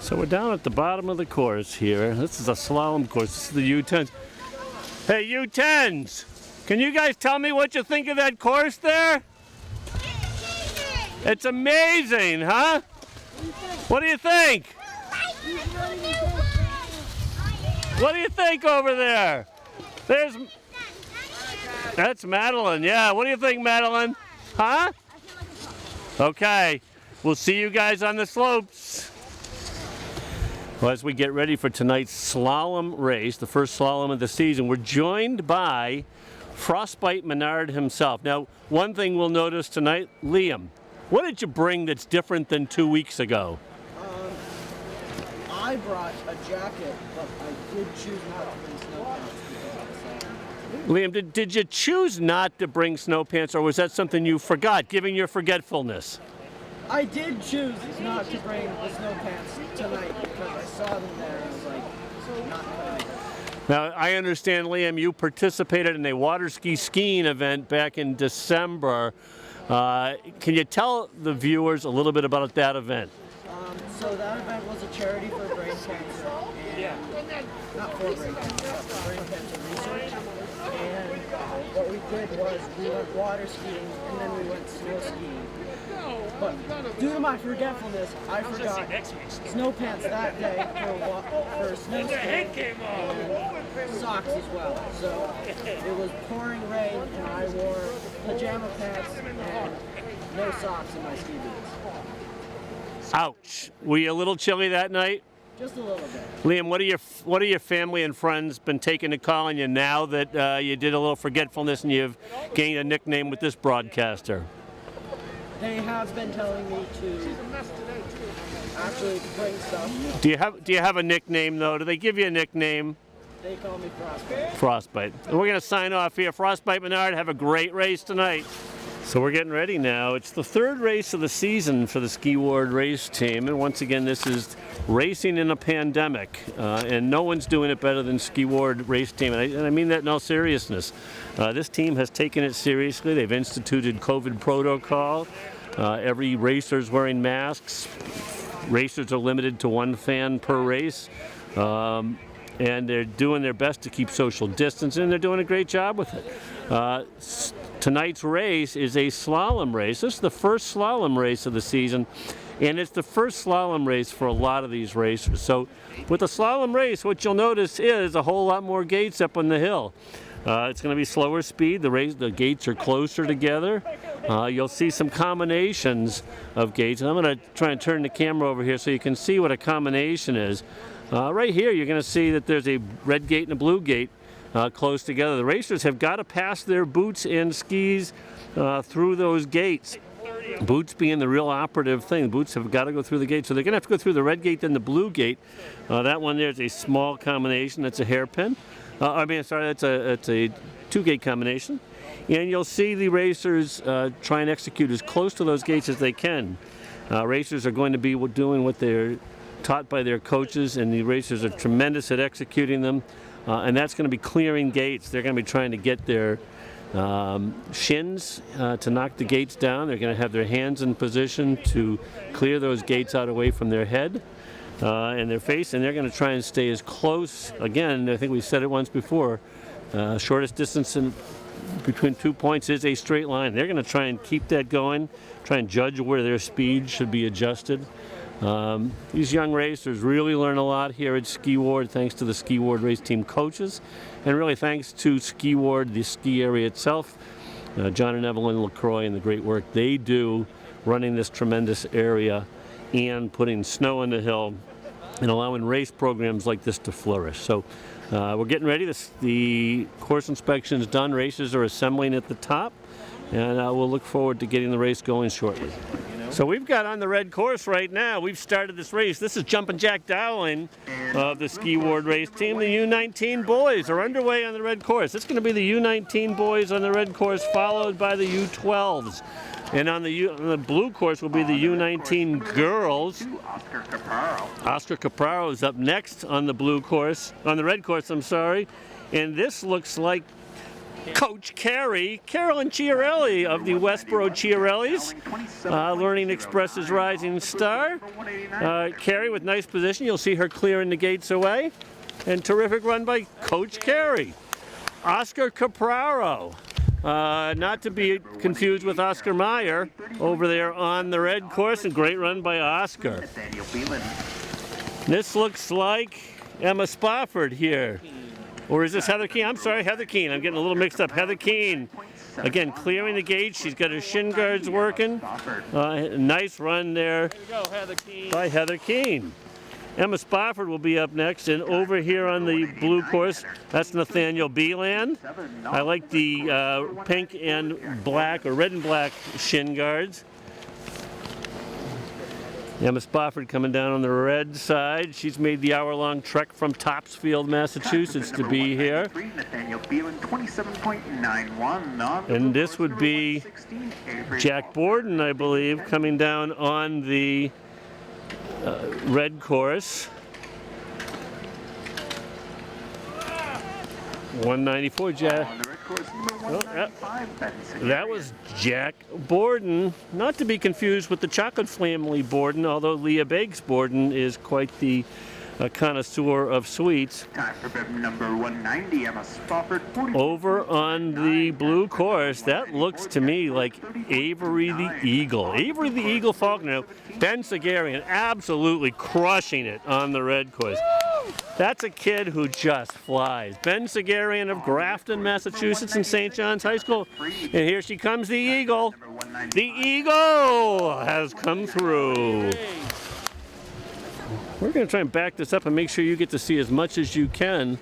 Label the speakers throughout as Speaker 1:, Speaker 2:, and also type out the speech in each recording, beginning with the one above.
Speaker 1: So we're down at the bottom of the course here. This is a slalom course. This is the U10s. Hey, U10s! Can you guys tell me what you think of that course there? It's amazing, huh? What do you think? What do you think over there? That's Madeline, yeah. What do you think, Madeline? Huh? Okay, we'll see you guys on the slopes. Well, as we get ready for tonight's slalom race, the first slalom of the season, we're joined by Frostbite Menard himself. Now, one thing we'll notice tonight, Liam, what did you bring that's different than 2 weeks ago?
Speaker 2: I brought a jacket, but I did choose not to bring snow pants because I saw
Speaker 1: Liam, did you choose not to bring snow pants, or was that something you forgot, given your forgetfulness?
Speaker 2: I did choose not to bring the snow pants tonight because I saw them there and I was like, not putting it.
Speaker 1: Now, I understand, Liam, you participated in a water skiing event back in December. Can you tell the viewers a little bit about that event?
Speaker 2: So that event was a charity for brain cancer, and not for brain cancer, but for brain cancer research. And what we did was we went water skiing and then we went snow skiing. But due to my forgetfulness, I forgot snow pants that day for snow skiing and socks as well. So it was pouring rain and I wore pajama pants and no socks in my ski boots.
Speaker 1: Ouch. Were you a little chilly that night?
Speaker 2: Just a little bit.
Speaker 1: Liam, what are your family and friends been taking to calling you now that you did a little forgetfulness and you've gained a nickname with this broadcaster?
Speaker 2: They have been telling me to actually bring stuff.
Speaker 1: Do you have a nickname though? Do they give you a nickname?
Speaker 2: They call me Frostbite.
Speaker 1: Frostbite. And we're going to sign off here. Frostbite Menard, have a great race tonight. So we're getting ready now. It's the third race of the season for the Ski Ward race team, and once again this is racing in a pandemic, and no one's doing it better than Ski Ward race team, and I mean that in all seriousness. This team has taken it seriously. They've instituted COVID protocol. Every racer's wearing masks. Racers are limited to one fan per race, and they're doing their best to keep social distancing, and they're doing a great job with it. Tonight's race is a slalom race. This is the first slalom race of the season, and it's the first slalom race for a lot of these racers. So with a slalom race, what you'll notice is a whole lot more gates up on the hill. It's going to be slower speed. The gates are closer together. You'll see some combinations of gates. And I'm going to try and turn the camera over here so you can see what a combination is. Right here, you're going to see that there's a red gate and a blue gate close together. The racers have got to pass their boots and skis through those gates. Boots being the real operative thing. Boots have got to go through the gate. So they're going to have to go through the red gate, then the blue gate. That one there is a small combination. That's a hairpin. That's a two-gate combination. And you'll see the racers try and execute as close to those gates as they can. Racers are going to be doing what they're taught by their coaches, and the racers are tremendous at executing them. And that's going to be clearing gates. They're going to be trying to get their shins to knock the gates down. They're going to have their hands in position to clear those gates out away from their head and their face, and they're going to try and stay as close. Again, I think we said it once before, shortest distance between 2 points is a straight line. They're going to try and keep that going, try and judge where their speed should be adjusted. These young racers really learn a lot here at Ski Ward thanks to the Ski Ward race team coaches, and really thanks to Ski Ward, the ski area itself, John and Evelyn LaCroix, and the great work they do running this tremendous area and putting snow on the hill and allowing race programs like this to flourish. So we're getting ready. The course inspection is done. Racers are assembling at the top, and we'll look forward to getting the race going shortly. So we've got on the red course right now. We've started this race. This is Jumpin' Jack Dowling of the Ski Ward race team. The U19 boys are underway on the red course. It's going to be the U19 boys on the red course, followed by the U12s. And on the blue course will be the U19 girls. Oscar Caparo is up next on the blue course, on the red course, I'm sorry. And this looks like Coach Carey, Carolyn Chiarelli of the Westboro Chiarellis. Learning Express's rising star. Carey with nice position. You'll see her clearing the gates away. And terrific run by Coach Carey. Oscar Capraro. Not to be confused with Oscar Meyer over there on the red course. A great run by Oscar. This looks like Emma Spofford here. Or is this Heather Keene? I'm sorry, Heather Keene. I'm getting a little mixed up. Heather Keene. Again, clearing the gate. She's got her shin guards working. Nice run there by Heather Keene. Emma Spofford will be up next. And over here on the blue course, that's Nathaniel Beeland. I like the pink and black, or red and black shin guards. Emma Spofford coming down on the red side. She's made the hour-long trek from Topsfield, Massachusetts to be here. And this would be Jack Borden, I believe, coming down on the red course. 194, Jack. That was Jack Borden, not to be confused with the Chocolate Family Borden, although Leah Beggs Borden is quite the connoisseur of sweets.
Speaker 3: Time for bib number 190, Emma Spofford.
Speaker 1: Over on the blue course, that looks to me like Avery the Eagle. Avery the Eagle Faulkner. Ben Sagarian absolutely crushing it on the red course. That's a kid who just flies. Ben Sagarian of Grafton, Massachusetts, and St. John's High School. And here she comes, the Eagle. The Eagle has come through. We're going to try and back this up and make sure you get to see as much as you can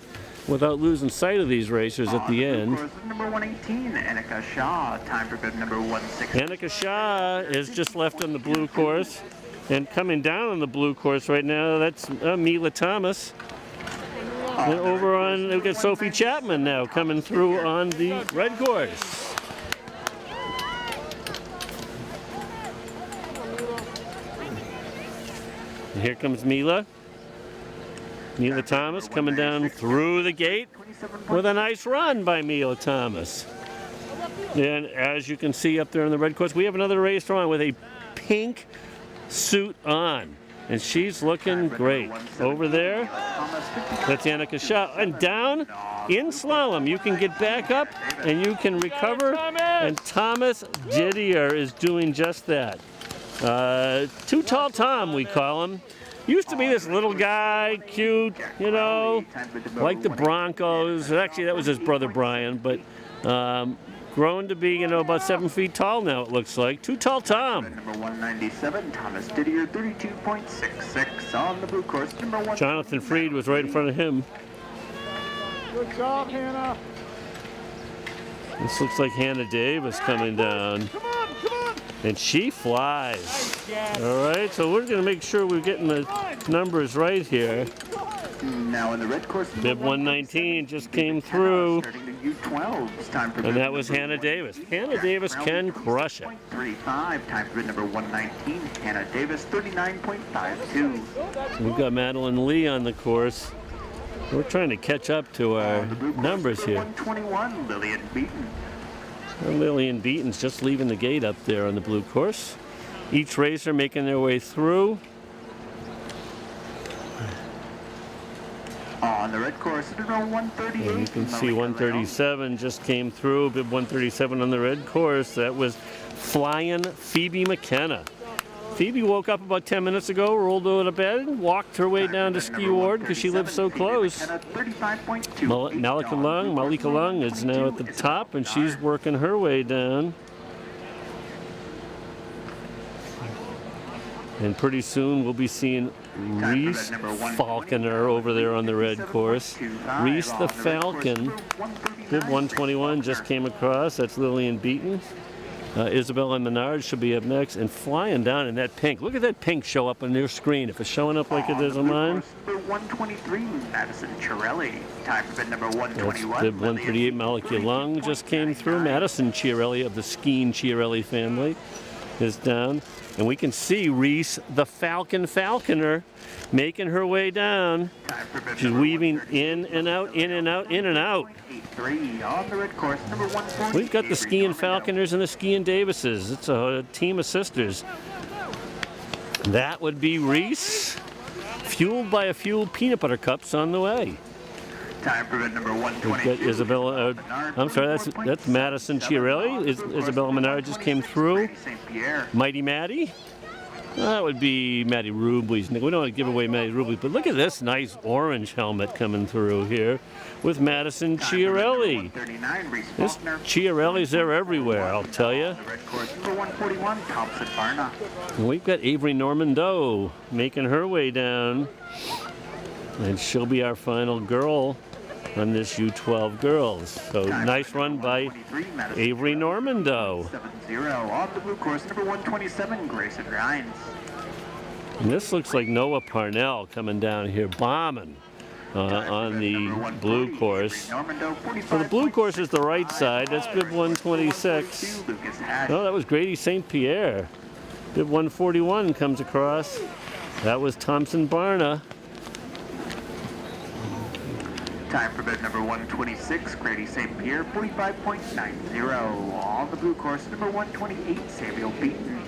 Speaker 1: without losing sight of these racers at the end.
Speaker 3: Number 118, Annika Shaw. Time for bib number 160.
Speaker 1: Annika Shaw is just left on the blue course. And coming down on the blue course right now, that's Mila Thomas. And over on, we've got Sophie Chapman now coming through on the red course. And here comes Mila Thomas coming down through the gate with a nice run by Mila Thomas. And as you can see up there on the red course, we have another racer on with a pink suit on, and she's looking great. Over there, that's Annika Shaw. And down in slalom, you can get back up and you can recover, and Thomas Didier is doing just that. Too Tall Tom, we call him. Used to be this little guy, cute, you know, like the Broncos. Actually, that was his brother Brian, but grown to be, you know, about 7 feet tall now, it looks like. Too Tall Tom.
Speaker 3: Number 197, Thomas Didier, 32.66 on the blue course. Number 1.
Speaker 1: Jonathan Freed was right in front of him.
Speaker 4: Good job, Hannah.
Speaker 1: This looks like Hannah Davis coming down.
Speaker 4: Come on, come on.
Speaker 1: And she flies. All right, so we're going to make sure we're getting the numbers right here.
Speaker 3: Now in the red course,
Speaker 1: Bib 119 just came through.
Speaker 3: starting the U12. Time for
Speaker 1: And that was Hannah Davis. Hannah Davis can crush it.
Speaker 3: 35. Time for bib number 119. Hannah Davis, 39.52.
Speaker 1: We've got Madeline Lee on the course. We're trying to catch up to our numbers here.
Speaker 3: 121, Lillian Beaton.
Speaker 1: Lillian Beaton's just leaving the gate up there on the blue course. Each racer making their way through.
Speaker 3: On the red course, number 138.
Speaker 1: And you can see 137 just came through. Bib 137 on the red course. That was flying Phoebe McKenna. Phoebe woke up about 10 minutes ago, rolled out of bed, and walked her way down to Ski Ward because she lives so close. Malika Lung is now at the top, and she's working her way down. And pretty soon we'll be seeing Reese Falconer over there on the red course. Reese the Falcon. Bib 121 just came across. That's Lillian Beaton. Isabella Menard should be up next, and flying down in that pink. Look at that pink show up on your screen. If it's showing up like it is on mine.
Speaker 3: Number 123, Madison Chiarelli. Time for bid number 121.
Speaker 1: Bib 138, Malika Lung just came through. Madison Chiarelli of the Skeen Chiarelli family. is down. And we can see Reese, the Falconer, making her way down.
Speaker 3: Time for bib
Speaker 1: She's
Speaker 3: number
Speaker 1: weaving
Speaker 3: 132.
Speaker 1: in and out, in and out, in and out.
Speaker 3: 83 on the red course, number 140.
Speaker 1: We've got the
Speaker 3: Avery
Speaker 1: Skiing
Speaker 3: Normando.
Speaker 1: Falconers and the Skiing Davises. It's a team of sisters. That would be Reese, fueled by a few peanut butter cups on the way.
Speaker 3: Time for bid number
Speaker 1: We've
Speaker 3: 122.
Speaker 1: got Isabella, I'm sorry, that's Madison Chiarelli. Isabella Menard just came through.
Speaker 3: St. Pierre.
Speaker 1: Mighty Maddie. That would be Maddie Rubley's. We don't want to give away Maddie Rubley, but look at this nice orange helmet coming through here with Madison Chiarelli.
Speaker 3: 139, Reese
Speaker 1: This
Speaker 3: Faulkner.
Speaker 1: Chiarellis are everywhere, I'll tell you.
Speaker 3: On the red course, number 141, Thompson Barna.
Speaker 1: And we've got Avery Normando making her way down. And she'll be our final girl on this U12 girls. So nice run by Avery Normando.
Speaker 3: 7-0 on the blue course, number 127, Grayson Rhines.
Speaker 1: And this looks like Noah Parnell coming down here bombing on the blue course. So the blue course is the right side. That's bib 126.
Speaker 3: Lucas Hatch.
Speaker 1: Oh, that was Grady St. Pierre. Bib 141 comes across. That was Thompson Barna.
Speaker 3: Time for bid number 126, Grady St. Pierre, 45.90. On the blue course, number 128, Samuel Beaton.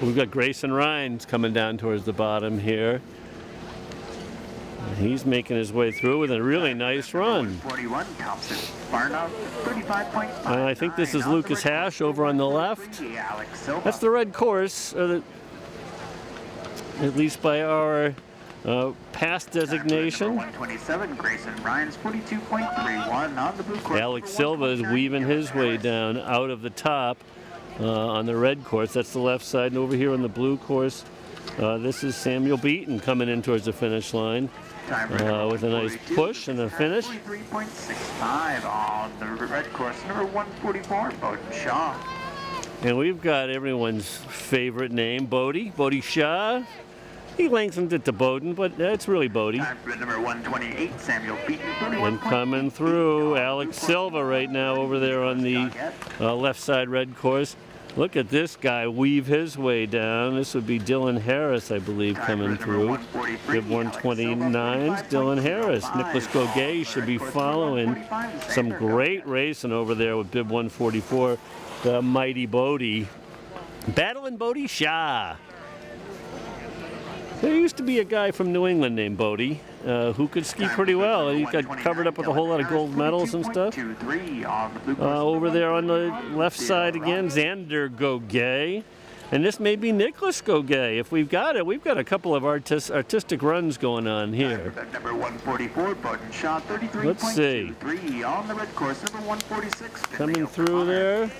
Speaker 1: We've got Grayson Rhines coming down towards the bottom here. He's making his way through with a really nice run.
Speaker 3: 41, Thompson Barna, 35.5.
Speaker 1: I think this is Lucas Hash over on the left.
Speaker 3: Alex Silva.
Speaker 1: That's the red course, at least by our past designation.
Speaker 3: 127, Grayson Rhines, 42.31 on the blue course.
Speaker 1: Alex Silva is weaving his way down out of the top on the red course. That's the left side. And over here on the blue course, this is Samuel Beaton coming in towards the finish line with a nice push and a finish.
Speaker 3: 43.65 on the red course, number 144, Bowden Shaw.
Speaker 1: And we've got everyone's favorite name, Bodie Shaw. He lengthened it to Bowden, but that's really Bodie.
Speaker 3: Time for number 128, Samuel Beaton.
Speaker 1: And coming through, Alex Silva right now over there on the left side red course. Look at this guy weave his way down. This would be Dylan Harris, I believe, coming through. Bib 129, Dylan Harris. Nicholas Gogay should be following. Some great racing over there with Bib 144, the mighty Bodie. Battling Bodie Shaw. There used to be a guy from New England named Bodie who could ski pretty well. He got covered up with a whole lot of gold medals and stuff. Over there on the left side again, Xander Gogay. And this may be Nicholas Gogay. If we've got it, we've got a couple of artistic runs going on here.
Speaker 3: Number 144, Bowden Shaw, 33.23
Speaker 1: Let's see.
Speaker 3: on the red course, number 146.
Speaker 1: Coming through there.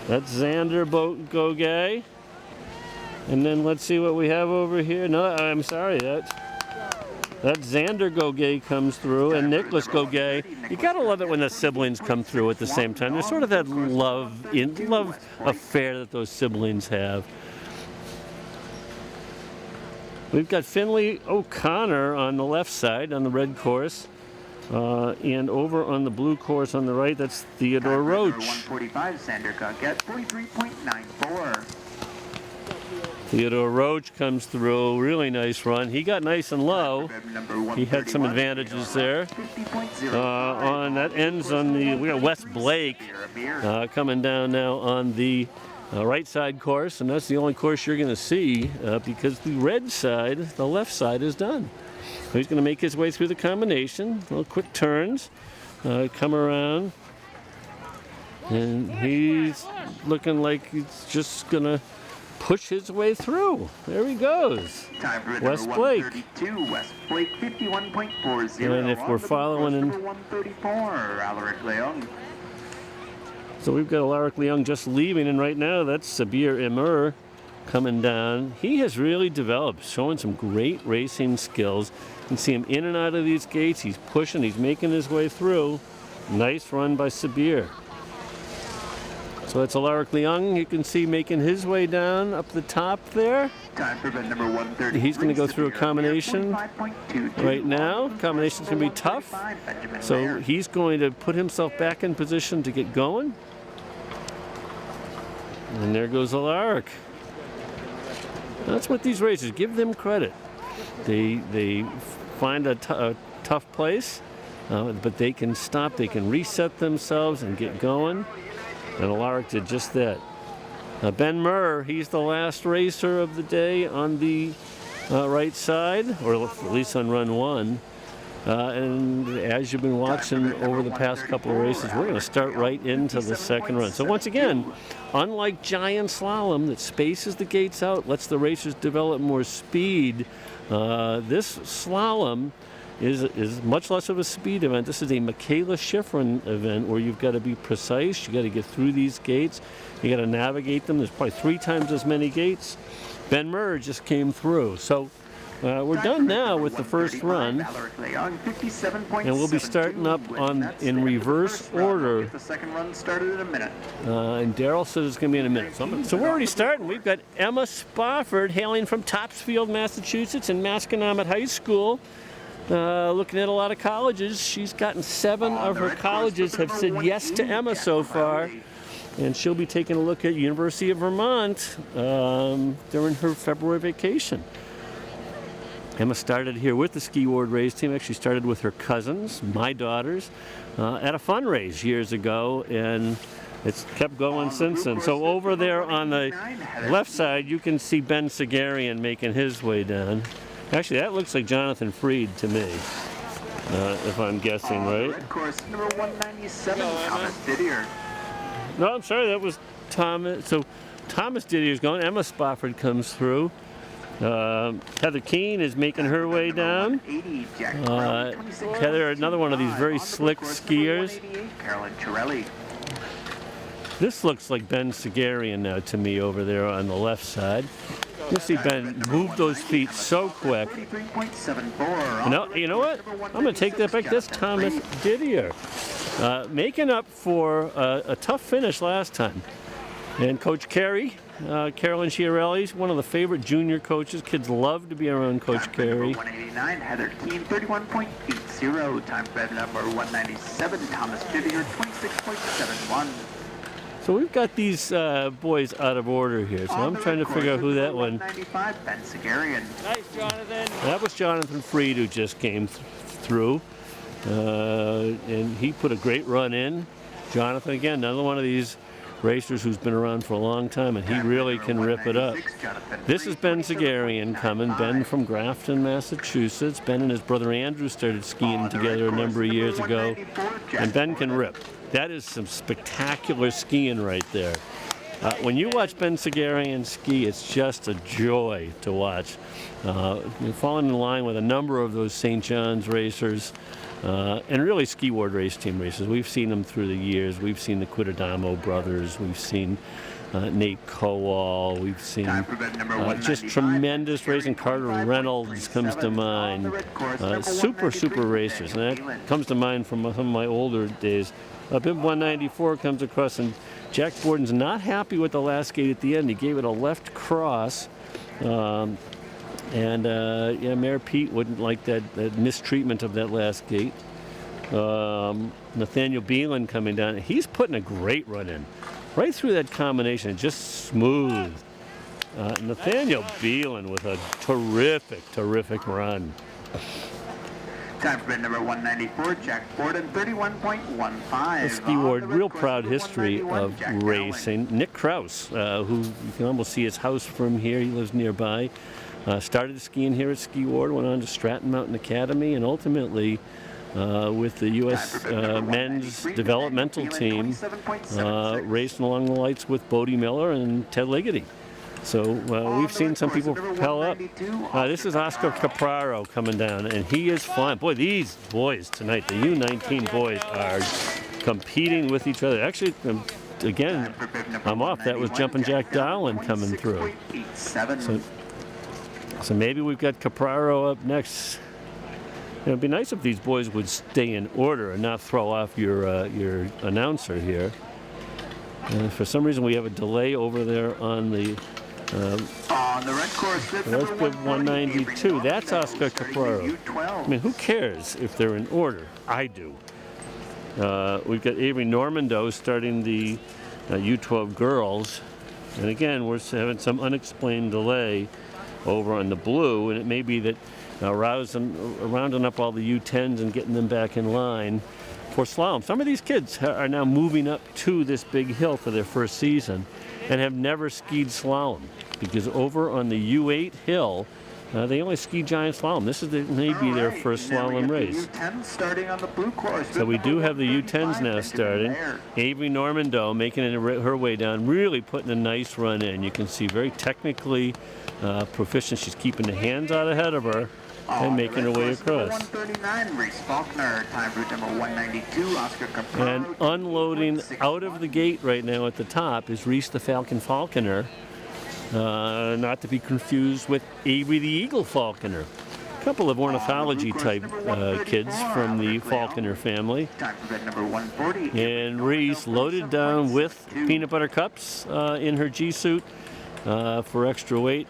Speaker 1: That's Xander Gogay. And then let's see what we have over here. No, I'm sorry, that Xander Gogay comes through, and Nicholas Gogay. You gotta love it when the siblings come through at the same time. There's sort of that love affair that those siblings have. We've got Finley O'Connor on the left side on the red course, and over on the blue course on the right, that's Theodore Roach.
Speaker 3: 145, Xander Gogay, 43.94.
Speaker 1: Theodore Roach comes through, really nice run. He got nice and low. He had some advantages there. On that ends on the, we got Wes Blake coming down now on the right side course, and that's the only course you're going to see because the red side, the left side, is done. So he's going to make his way through the combination, little quick turns, come around, and he's looking like he's just going to push his way through. There he goes. Wes Blake.
Speaker 3: Wes Blake, 51.40.
Speaker 1: And if we're following in,
Speaker 3: 134, Alaric Leung.
Speaker 1: so we've got Alaric Leung just leaving, and right now that's Sabir Emir coming down. He has really developed, showing some great racing skills. You can see him in and out of these gates. He's pushing, he's making his way through. Nice run by Sabir. So that's Alaric Leung, you can see making his way down up the top there.
Speaker 3: Time for bid number 130.
Speaker 1: He's going to go through a combination right now. Combination's going to be tough. So he's going to put himself back in position to get going. And there goes Alaric. That's what these racers, give them credit. They find a tough place, but they can stop, they can reset themselves and get going. And Alaric did just that. Ben Murr, he's the last racer of the day on the right side, or at least on run one. And as you've been watching over the past couple of races, we're going to start right into the second run. So once again, unlike giant slalom that spaces the gates out, lets the racers develop more speed, this slalom is much less of a speed event. This is a Michaela Schifrin event where you've got to be precise, you got to get through these gates, you got to navigate them. There's probably 3 times as many gates. Ben Murr just came through. So we're done now with the first run, and we'll be starting up in reverse order.
Speaker 3: The second run started in a minute.
Speaker 1: And Daryl said it's going to be in a minute. So we're already starting. We've got Emma Spofford hailing from Topsfield, Massachusetts, and Masconomet High School. Looking at a lot of colleges. She's gotten 7 of her colleges have said yes to Emma so far. And she'll be taking a look at University of Vermont during her February vacation. Emma started here with the Ski Ward race team. Actually started with her cousins, my daughters, at a fun race years ago, and it's kept going since then. So over there on the left side, you can see Ben Segarian making his way down. Actually, that looks like Jonathan Freed to me, if I'm guessing right.
Speaker 3: Red course number 197, Thomas Didier.
Speaker 1: No, I'm sorry, that was Thomas. So Thomas Didier's going. Emma Spofford comes through. Heather Keene is making her way down. Heather, another one of these very slick skiers.
Speaker 3: Carolyn Chirelli.
Speaker 1: This looks like Ben Segarian now to me over there on the left side. You'll see Ben move those feet so quick. You know what? I'm going to take that back. That's Thomas Didier. Making up for a tough finish last time. And Coach Carey, Carolyn Chiarelli, one of the favorite junior coaches. Kids love to be around Coach Carey.
Speaker 3: 189, Heather Keene, 31.80. Time for number 197, Thomas Didier, 26.71.
Speaker 1: So we've got these boys out of order here. So I'm trying to figure out who that one.
Speaker 3: 195, Ben Segarian.
Speaker 1: Nice, Jonathan. That was Jonathan Freed who just came through. And he put a great run in. Jonathan, again, another one of these racers who's been around for a long time, and he really can rip it up. This is Ben Segarian coming. Ben from Grafton, Massachusetts. Ben and his brother Andrew started skiing together a number of years ago, and Ben can rip. That is some spectacular skiing right there. When you watch Ben Segarian ski, it's just a joy to watch. You're falling in line with a number of those St. John's racers. And really Ski Ward race team races. We've seen them through the years. We've seen the Quidadamo brothers. We've seen Nate Kowal. We've seen just tremendous racing. Carter Reynolds comes to mind. Super racers. And that comes to mind from some of my older days. Bib 194 comes across, and Jack Borden's not happy with the last gate at the end. He gave it a left cross. Mayor Pete wouldn't like that mistreatment of that last gate. Nathaniel Beelan coming down. He's putting a great run in. Right through that combination, just smooth. Nathaniel Beelan with a terrific run.
Speaker 3: Time for bid number 194, Jack Borden, 31.15.
Speaker 1: The Ski Ward, real proud history of racing. Nick Kraus, who you can almost see his house from here. He lives nearby. Started skiing here at Ski Ward, went on to Stratton Mountain Academy, and ultimately with the U.S. men's developmental team, racing along the lights with Bodie Miller and Ted Ligety. So we've seen some people propel up. This is Oscar Capraro coming down, and he is flying. Boy, these boys tonight, the U19 boys, are competing with each other. Actually, again, I'm off. That was Jumpin' Jack Dowling coming through. So maybe we've got Capraro up next. It'd be nice if these boys would stay in order and not throw off your announcer here. For some reason, we have a delay over there on the
Speaker 3: red course,
Speaker 1: that's bib 192. That's Oscar Capraro. I mean, who cares if they're in order? I do. We've got Avery Normando starting the U12 girls. And again, we're having some unexplained delay over on the blue, and it may be that rounding up all the U10s and getting them back in line for slalom. Some of these kids are now moving up to this big hill for their first season and have never skied slalom, because over on the U8 hill, they only ski giant slalom. This is maybe their first slalom race.
Speaker 3: Starting on the blue course.
Speaker 1: So we do have the U10s now starting. Avery Normando making her way down, really putting a nice run in. You can see very technically proficient. She's keeping the hands out ahead of her and making her way across.
Speaker 3: 139, Reese Faulkner, time route number 192, Oscar Capraro.
Speaker 1: And unloading out of the gate right now at the top is Reese the Falcon Falconer. Not to be confused with Avery the Eagle Falconer. A couple of ornithology type kids from the Falconer family. And Reese loaded down with peanut butter cups in her G suit for extra weight.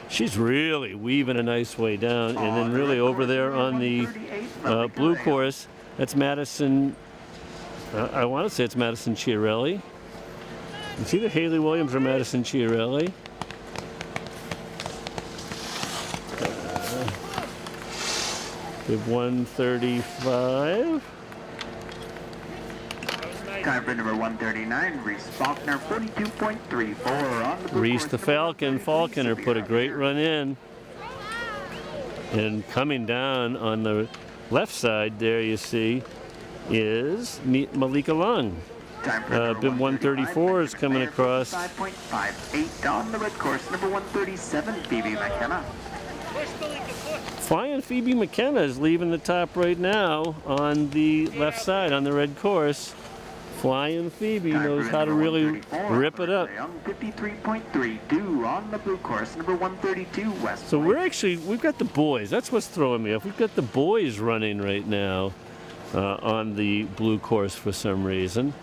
Speaker 1: She's really weaving a nice way down. And then really over there on the blue course, that's Madison, I want to say it's Madison Chiarelli. It's either Haley Williams or Madison Chiarelli. Bib 135.
Speaker 3: Time for number 139, Reese Faulkner, 42.34 on the blue
Speaker 1: Reese
Speaker 3: course.
Speaker 1: the Falconer put a great run in. And coming down on the left side there, you see, is Malika Long. Bib 134 is coming across.
Speaker 3: 5.58 on the red course, number 137, Phoebe McKenna.
Speaker 1: Flying Phoebe McKenna is leaving the top right now on the left side on the red course. Flying Phoebe knows how to really rip it up.
Speaker 3: 53.32 on the blue course, number 132, West.
Speaker 1: So we've got the boys. That's what's throwing me off. We've got the boys running right now on the blue course for some reason.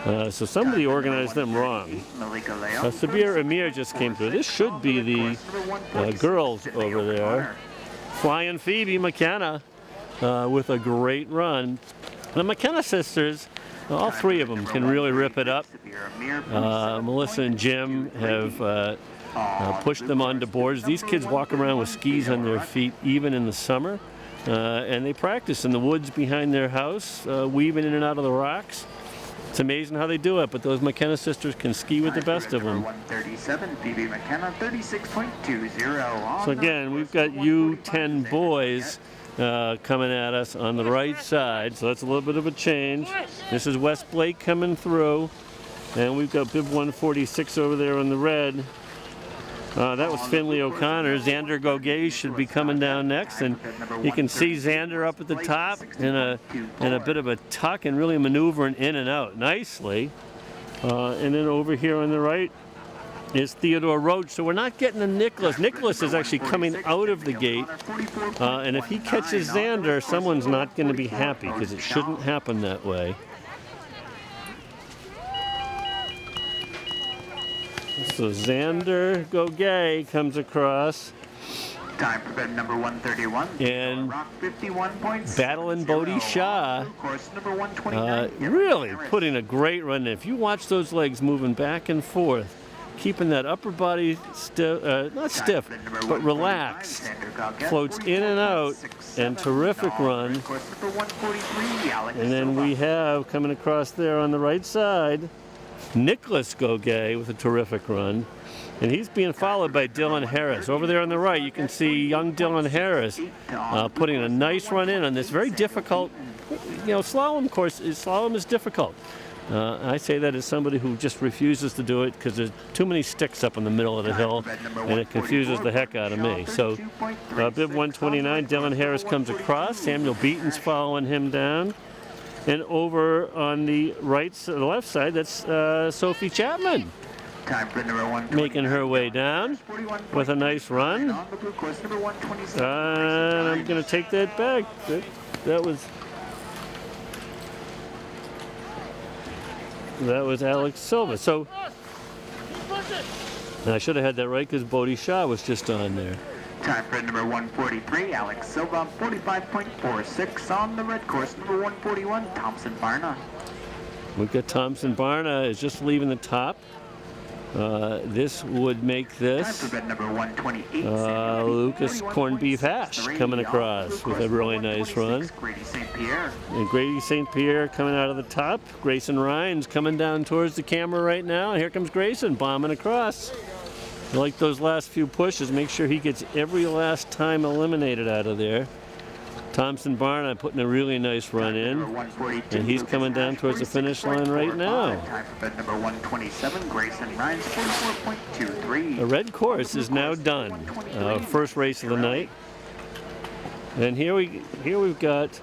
Speaker 1: So somebody organized them wrong. Sabir Amir just came through. This should be the girls over there. Flying Phoebe McKenna with a great run. The McKenna sisters, all three of them can really rip it up. Melissa and Jim have pushed them onto boards. These kids walk around with skis on their feet even in the summer. And they practice in the woods behind their house, weaving in and out of the rocks. It's amazing how they do it, but those McKenna sisters can ski with the best of them.
Speaker 3: 137, Phoebe McKenna, 36.20.
Speaker 1: So again, we've got U10 boys coming at us on the right side, so that's a little bit of a change. This is West Blake coming through, and we've got Bib 146 over there on the red. That was Finley O'Connor. Xander Gogay should be coming down next, and you can see Xander up at the top in a bit of a tuck and really maneuvering in and out nicely. And then over here on the right is Theodore Roach. So we're not getting a Nicholas. Nicholas is actually coming out of the gate, and if he catches Xander, someone's not going to be happy because it shouldn't happen that way. So Xander Gogay comes across.
Speaker 3: Time for bed number 131.
Speaker 1: And
Speaker 3: Rock 51.6.
Speaker 1: battling Bodhi Shah.
Speaker 3: Course number 129.
Speaker 1: Really putting a great run in. If you watch those legs moving back and forth, keeping that upper body stiff, not stiff, but relaxed, floats in and out, and terrific run. And then we have coming across there on the right side, Nicholas Gogay with a terrific run. And he's being followed by Dylan Harris. Over there on the right, you can see young Dylan Harris putting a nice run in on this very difficult, slalom course. Slalom is difficult. I say that as somebody who just refuses to do it because there's too many sticks up in the middle of the hill, and it confuses the heck out of me. So, Bib 129, Dylan Harris comes across. Samuel Beaton's following him down. And over on the left side, that's Sophie Chapman. Making her way down with a nice run. And I'm going to take that back. That was Alex Silva. So I should have had that right because Bodhi Shah was just on there.
Speaker 3: Time for number 143, Alex Silva, 45.46 on the red course. Number 141, Thompson Barna.
Speaker 1: We've got Thompson Barna is just leaving the top. This would make
Speaker 3: Time
Speaker 1: this
Speaker 3: for bed number 128.
Speaker 1: Lucas Corned Beef Hash coming across with a really nice run.
Speaker 3: Grady St. Pierre.
Speaker 1: And Grady St. Pierre coming out of the top. Grayson Rhines coming down towards the camera right now. And here comes Grayson bombing across. You like those last few pushes, make sure he gets every last time eliminated out of there. Thompson Barnett putting a really nice run in. And he's coming down towards the finish line right now.
Speaker 3: Time for bed number 127. Grayson Rhines 44.23.
Speaker 1: The red course is now done. First race of the night. And here we've got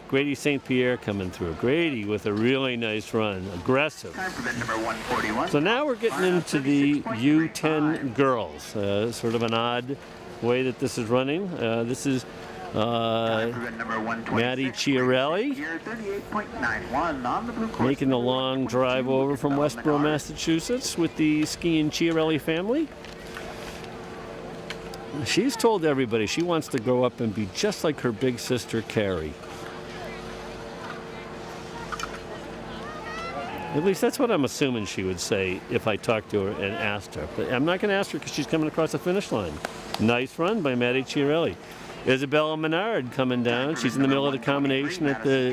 Speaker 1: Grady St. Pierre coming through. Grady with a really nice run, aggressive.
Speaker 3: Time for bed number 141.
Speaker 1: So now we're getting into the U10 girls. Sort of an odd way that this is running. This is
Speaker 3: Time for bed number 126.
Speaker 1: Maddie Chiarelli
Speaker 3: Here, 38.91 on the blue course.
Speaker 1: making the long drive over from Westboro, Massachusetts with the Ski and Chiarelli family. She's told everybody she wants to grow up and be just like her big sister, Carrie. At least that's what I'm assuming she would say if I talked to her and asked her. But I'm not going to ask her because she's coming across the finish line. Nice run by Maddie Chiarelli. Isabella Menard coming down. She's in the middle of the combination at the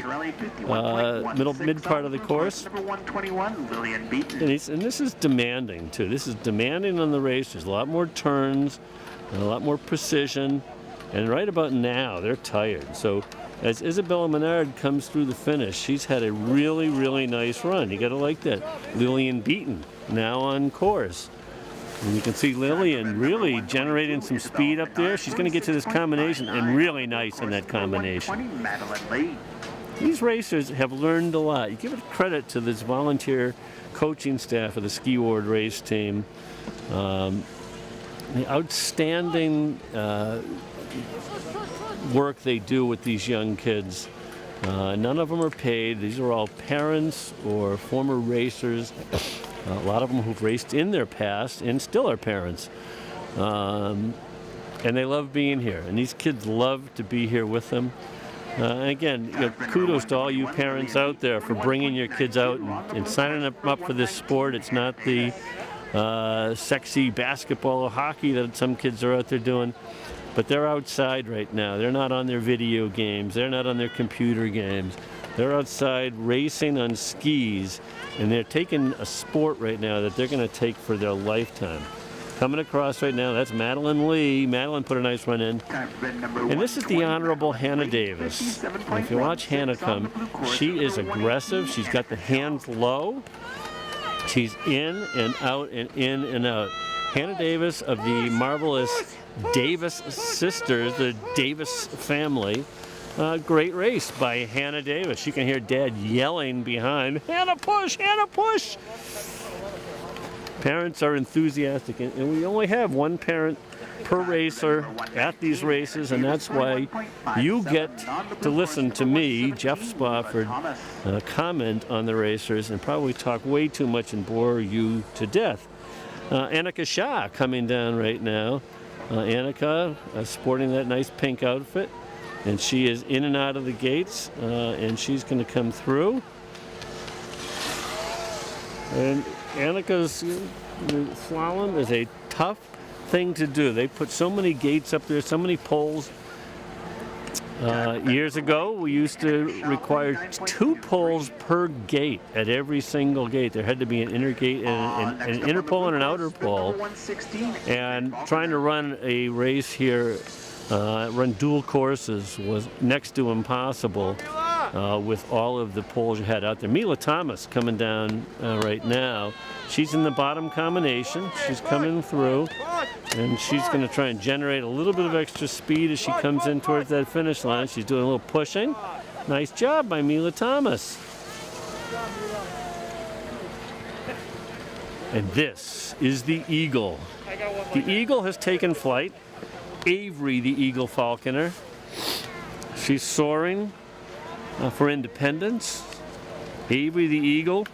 Speaker 1: mid part of the course.
Speaker 3: Number 121, Lillian Beaton.
Speaker 1: And this is demanding too. This is demanding on the race. There's a lot more turns, and a lot more precision. And right about now, they're tired. So as Isabella Menard comes through the finish, she's had a really, really nice run. You got to like that. Lillian Beaton now on course. And you can see Lillian really generating some speed up there. She's going to get to this combination and really nice in that combination.
Speaker 3: Madeline Lee.
Speaker 1: These racers have learned a lot. You give it credit to this volunteer coaching staff of the Ski Ward race team. The outstanding work they do with these young kids. None of them are paid. These are all parents or former racers. A lot of them who've raced in their past and still are parents. And they love being here. And these kids love to be here with them. Again, kudos to all you parents out there for bringing your kids out and signing them up for this sport. It's not the sexy basketball or hockey that some kids are out there doing. But they're outside right now. They're not on their video games. They're not on their computer games. They're outside racing on skis, and they're taking a sport right now that they're going to take for their lifetime. Coming across right now, that's Madeline Lee. Madeline put a nice run in. And this is the Honorable Hannah Davis. And if you watch Hannah come, she is aggressive. She's got the hands low. She's in and out and in and out. Hannah Davis of the marvelous Davis sisters, the Davis family. Great race by Hannah Davis. You can hear Dad yelling behind, "Hannah, push! Hannah, push!" Parents are enthusiastic, and we only have one parent per racer at these races, and that's why you get to listen to me, Jeff Spofford, comment on the racers and probably talk way too much and bore you to death. Annika Shah coming down right now. Annika sporting that nice pink outfit. And she is in and out of the gates, and she's going to come through. And Annika's slalom is a tough thing to do. They put so many gates up there, so many poles. Years ago, we used to require 2 poles per gate at every single gate. There had to be an inner gate and an inner pole and an outer pole. And trying to run a race here, run dual courses was next to impossible with all of the poles you had out there. Mila Thomas coming down right now. She's in the bottom combination. She's coming through, and she's going to try and generate a little bit of extra speed as she comes in towards that finish line. She's doing a little pushing. Nice job by Mila Thomas. And this is the Eagle. The Eagle has taken flight. Avery, the Eagle Falconer. She's soaring for independence. Avery, the Eagle.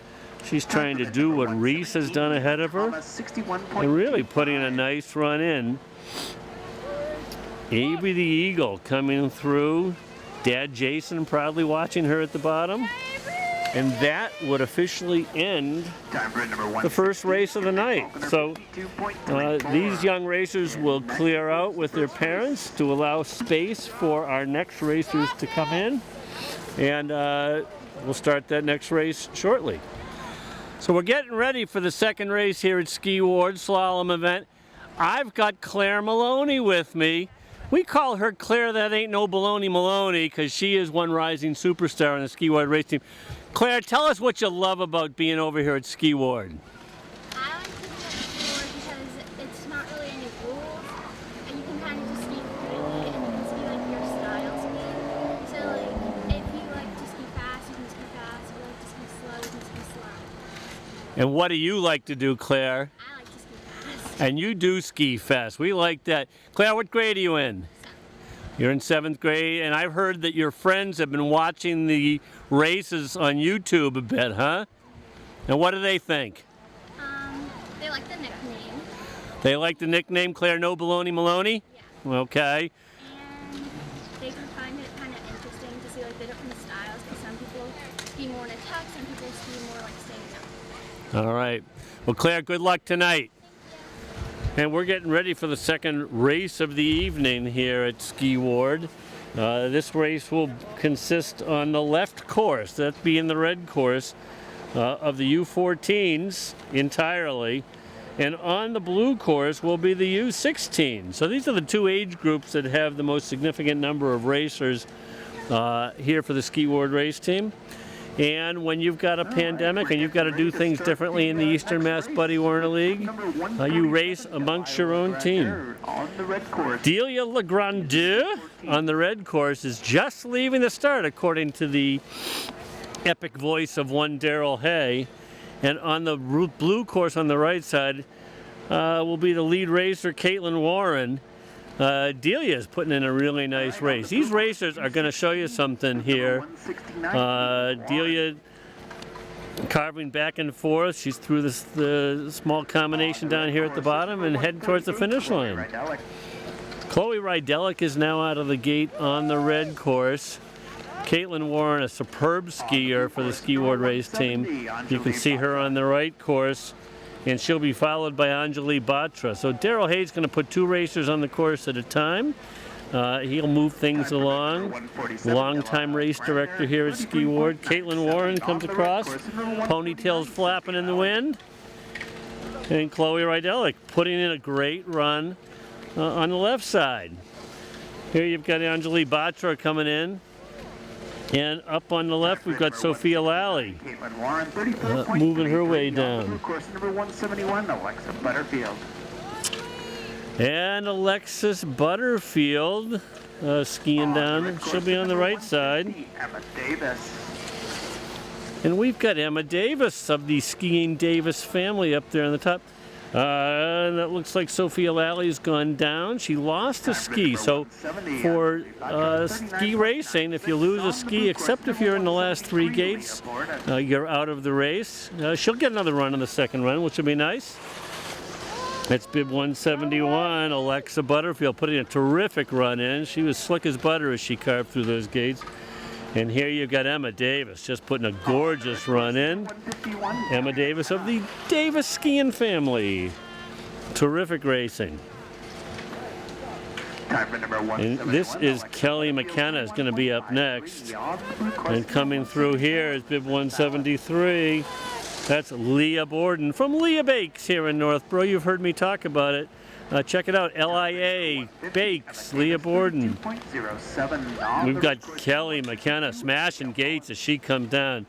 Speaker 1: She's trying to do what Reese has done ahead of her and really putting a nice run in. Avery, the Eagle, coming through. Dad Jason proudly watching her at the bottom. And that would officially end
Speaker 3: Time for number
Speaker 1: the first race of the night. So these young racers will clear out with their parents to allow space for our next racers to come in. And we'll start that next race shortly. So we're getting ready for the second race here at Ski Ward Slalom event. I've got Claire Maloney with me. We call her Claire That Ain't No Baloney Maloney because she is one rising superstar on the Ski Ward race team. Claire, tell us what you love about being over here at Ski Ward.
Speaker 5: I like to be at Ski Ward because it's not really any rules, and you can kind of just ski freely, and you can ski like your style ski. So like, if you like to ski fast, you can ski fast. If you like to ski slow, you can ski slow.
Speaker 1: And what do you like to do, Claire?
Speaker 5: I like to ski fast.
Speaker 1: And you do ski fast. We like that. Claire, what grade are you in? You're in 7th grade, and I've heard that your friends have been watching the races on YouTube a bit, huh? And what do they think?
Speaker 5: They like the nickname.
Speaker 1: They like the nickname Claire No Baloney Maloney?
Speaker 5: Yeah.
Speaker 1: Okay.
Speaker 5: And they can find it kind of interesting to see like the different styles, because some people ski more in a tuck, some people ski more like staying up.
Speaker 1: All right. Well, Claire, good luck tonight. And we're getting ready for the second race of the evening here at Ski Ward. This race will consist on the left course, that being the red course, of the U14s entirely. And on the blue course will be the U16. So these are the two age groups that have the most significant number of racers here for the Ski Ward race team. And when you've got a pandemic and you've got to do things differently in the Eastern Mass Buddy Warner League, you race amongst your own team. Delia Legrandeur on the red course is just leaving the start, according to the epic voice of one Daryl Hay. And on the blue course on the right side will be the lead racer, Caitlin Warren. Delia is putting in a really nice race. These racers are going to show you something here. Delia carving back and forth. She's through the small combination down here at the bottom and heading towards the finish line. Chloe Rydelic is now out of the gate on the red course. Caitlin Warren, a superb skier for the Ski Ward race team. You can see her on the right course. And she'll be followed by Anjali Batra. So Daryl Hayes going to put two racers on the course at a time. He'll move things along. Longtime race director here at Ski Ward. Caitlin Warren comes across. Ponytails flapping in the wind. And Chloe Rydelic putting in a great run on the left side. Here you've got Anjali Batra coming in. And up on the left, we've got Sophia Lally moving her way down.
Speaker 3: Course number 171, Alexa Butterfield.
Speaker 1: And Alexis Butterfield skiing down. She'll be on the right side.
Speaker 3: Emma Davis.
Speaker 1: And we've got Emma Davis of the Skiing Davis family up there on the top. And that looks like Sophia Lally's gone down. She lost a ski. So for ski racing, if you lose a ski, except if you're in the last 3 gates, you're out of the race. She'll get another run in the second run, which will be nice. That's bib 171, Alexa Butterfield putting a terrific run in. She was slick as butter as she carved through those gates. And here you've got Emma Davis just putting a gorgeous run in. Emma Davis of the Davis skiing family. Terrific racing. And this is Kelly McKenna is going to be up next. And coming through here is bib 173. That's Leah Borden from Leah Bakes here in Northborough. You've heard me talk about it. Check it out, LIA Bakes, Leah Borden. We've got Kelly McKenna smashing gates as she comes down.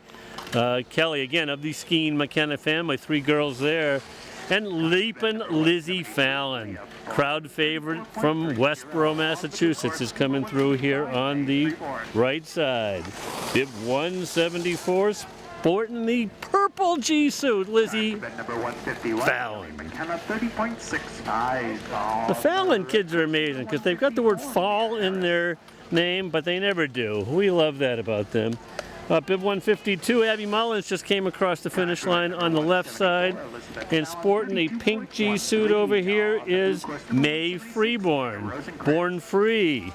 Speaker 1: Kelly, again, of the Skiing McKenna family, 3 girls there. And Leapin' Lizzie Fallon, crowd favorite from Westboro, Massachusetts, is coming through here on the right side. Bib 174, sporting the purple G-suit, Lizzie Fallon. The Fallon kids are amazing because they've got the word fall in their name, but they never do. We love that about them. Bib 152, Abby Mullins just came across the finish line on the left side. And sporting a pink G-suit over here is May Freeborn, Born Free.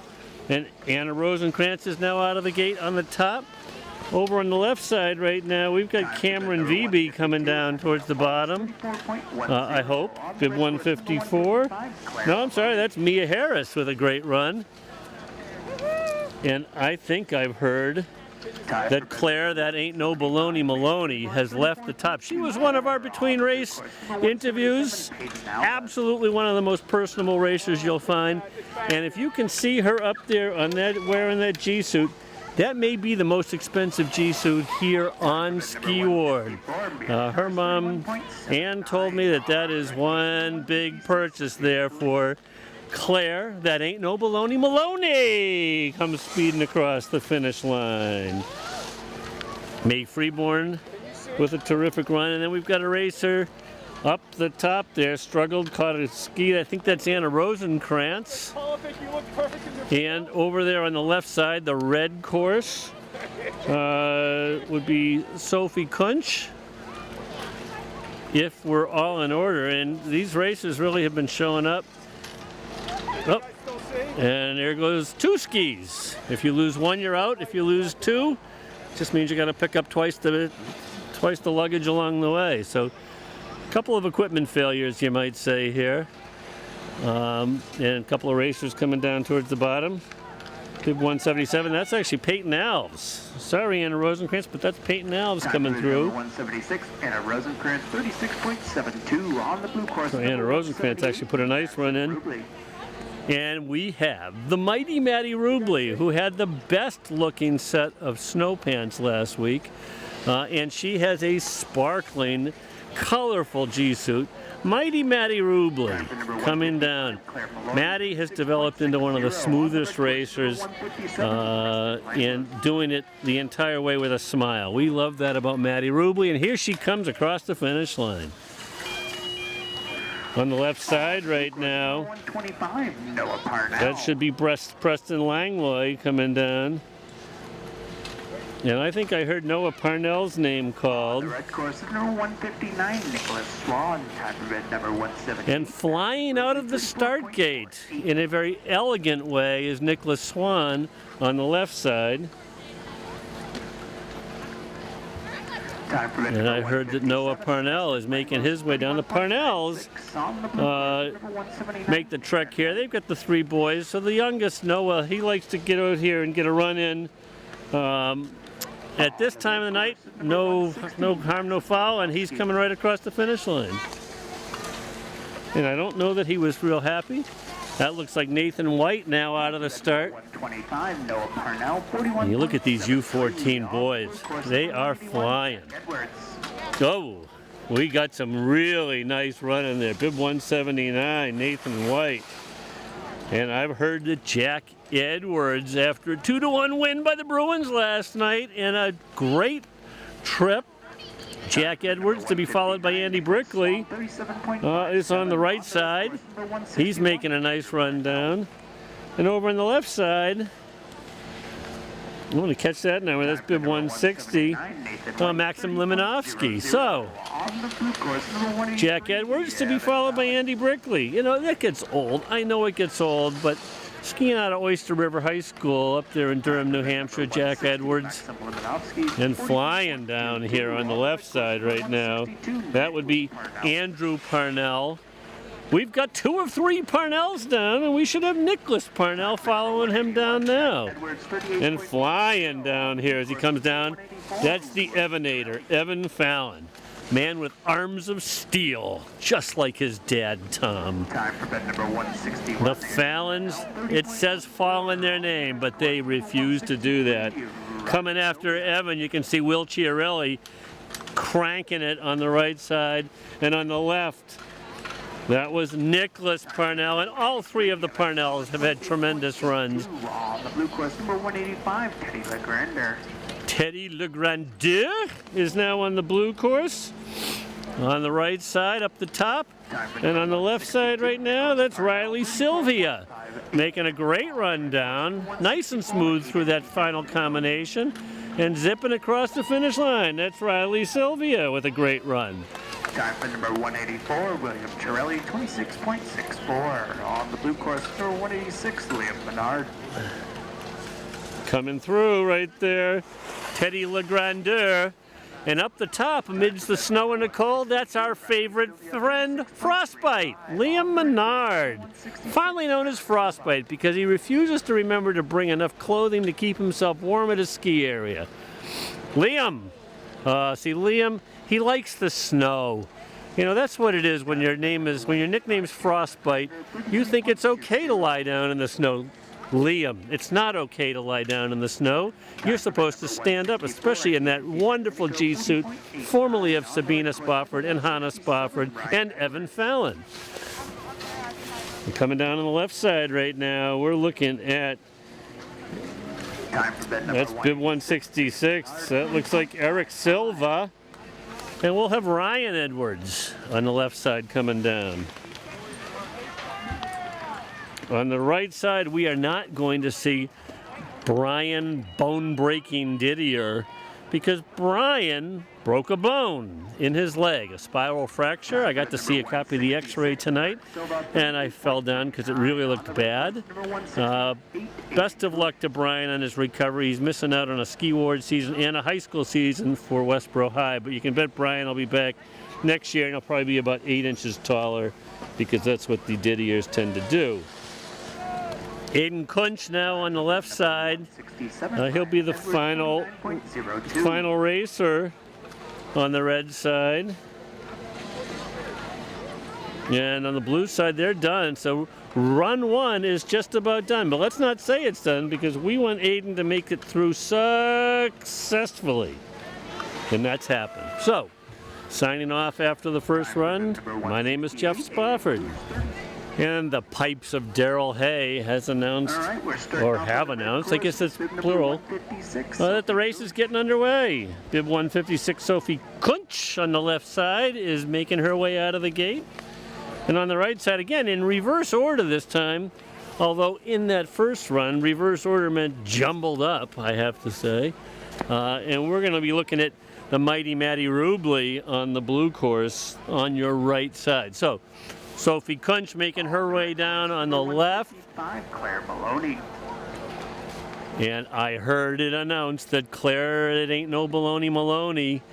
Speaker 1: And Anna Rosenkrantz is now out of the gate on the top. Over on the left side right now, we've got Cameron Vebe coming down towards the bottom. I hope. Bib 154. No, I'm sorry, that's Mia Harris with a great run. And I think I've heard that Claire, that ain't no baloney Maloney, has left the top. She was one of our between race interviews. Absolutely one of the most personable racers you'll find. And if you can see her up there on that, wearing that G-suit, that may be the most expensive G-suit here on Ski Ward. Her mom, Ann, told me that that is one big purchase there for Claire. That ain't no baloney Maloney comes speeding across the finish line. May Freeborn with a terrific run, and then we've got a racer up the top there, struggled, caught a ski. I think that's Anna Rosenkrantz. And over there on the left side, the red course would be Sophie Kunsch, if we're all in order. And these races really have been showing up. Oh, and there goes two skis. If you lose one, you're out. If you lose two, it just means you got to pick up twice the luggage along the way. So a couple of equipment failures, you might say, here. And a couple of racers coming down towards the bottom. Bib 177, that's actually Peyton Alves. Sorry, Anna Rosenkrantz, but that's Peyton Alves coming through.
Speaker 3: 176, Anna Rosenkrantz, 36.72 on the blue course.
Speaker 1: So Anna Rosenkrantz actually put a nice run in. And we have the mighty Maddie Rubley, who had the best looking set of snow pants last week. And she has a sparkling, colorful G-suit. Mighty Maddie Rubley coming down. Maddie has developed into one of the smoothest racers and doing it the entire way with a smile. We love that about Maddie Rubley, and here she comes across the finish line. On the left side right now, that should be Preston Langlois coming down. And I think I heard Noah Parnell's name called.
Speaker 3: The red course is number 159, Nicholas Swan, time for red number 170.
Speaker 1: And flying out of the start gate in a very elegant way is Nicholas Swan on the left side. And I heard that Noah Parnell is making his way down. The Parnells make the trek here. They've got the three boys. So the youngest, Noah, he likes to get out here and get a run in. At this time of the night, no harm, no foul, and he's coming right across the finish line. And I don't know that he was real happy. That looks like Nathan White now out of the start. And you look at these U14 boys. They are flying. Oh, we got some really nice running there. Bib 179, Nathan White. And I've heard that Jack Edwards, after a 2-1 win by the Bruins last night and a great trip, Jack Edwards, to be followed by Andy Brickley, is on the right side. He's making a nice run down. And over on the left side, I want to catch that now. That's Bib 160, Maxim Liminovsky. So, Jack Edwards to be followed by Andy Brickley. You know, that gets old. I know it gets old, but skiing out of Oyster River High School up there in Durham, New Hampshire, Jack Edwards. And flying down here on the left side right now, that would be Andrew Parnell. We've got 2 of 3 Parnells down, and we should have Nicholas Parnell following him down now. And flying down here as he comes down, that's the Evanator, Evan Fallon. Man with arms of steel, just like his dad, Tom. The Fallons, it says fall in their name, but they refuse to do that. Coming after Evan, you can see Will Chiarelli cranking it on the right side, and on the left, that was Nicholas Parnell, and all 3 of the Parnells have had tremendous runs.
Speaker 3: On the blue course, number 185, Teddy LeGrandeur.
Speaker 1: Teddy LeGrandeur is now on the blue course. On the right side, up the top. And on the left side right now, that's Riley Sylvia, making a great run down. Nice and smooth through that final combination. And zipping across the finish line, that's Riley Sylvia with a great run.
Speaker 3: Time for number 184, William Chiarelli, 26.64. On the blue course, number 186, Liam Menard.
Speaker 1: Coming through right there, Teddy LeGrandeur. And up the top, amidst the snow and the cold, that's our favorite friend, Frostbite, Liam Menard. Fondly known as Frostbite because he refuses to remember to bring enough clothing to keep himself warm at his ski area. Liam, Liam, he likes the snow. You know, that's what it is when your nickname's Frostbite, you think it's okay to lie down in the snow. Liam, it's not okay to lie down in the snow. You're supposed to stand up, especially in that wonderful G-suit, formerly of Sabina Spofford and Hannah Spofford and Evan Fallon. And coming down on the left side right now, we're looking at, that's bib 166. That looks like Eric Silva. And we'll have Ryan Edwards on the left side coming down. On the right side, we are not going to see Brian bone-breaking Didier because Brian broke a bone in his leg, a spiral fracture. I got to see a copy of the x-ray tonight, and I fell down because it really looked bad. Best of luck to Brian on his recovery. He's missing out on a ski ward season and a high school season for Westboro High, but you can bet Brian will be back next year, and he'll probably be about 8 inches taller because that's what the Didiers tend to do. Aiden Kunch now on the left side. He'll be the final racer on the red side. And on the blue side, they're done. So run 1 is just about done. But let's not say it's done because we want Aiden to make it through successfully. And that's happened. So, signing off after the first run, my name is Jeff Spofford. And the pipes of Daryl Hay has announced, or have announced, I guess it's plural, that the race is getting underway. Bib 156 Sophie Kunch on the left side is making her way out of the gate. And on the right side, again, in reverse order this time, although in that first run, reverse order meant jumbled up, I have to say. And we're going to be looking at the mighty Maddie Rubley on the blue course on your right side. So, Sophie Kunch making her way down on the left.
Speaker 3: Claire Maloney.
Speaker 1: And I heard it announced that Claire, it ain't no baloney Maloney,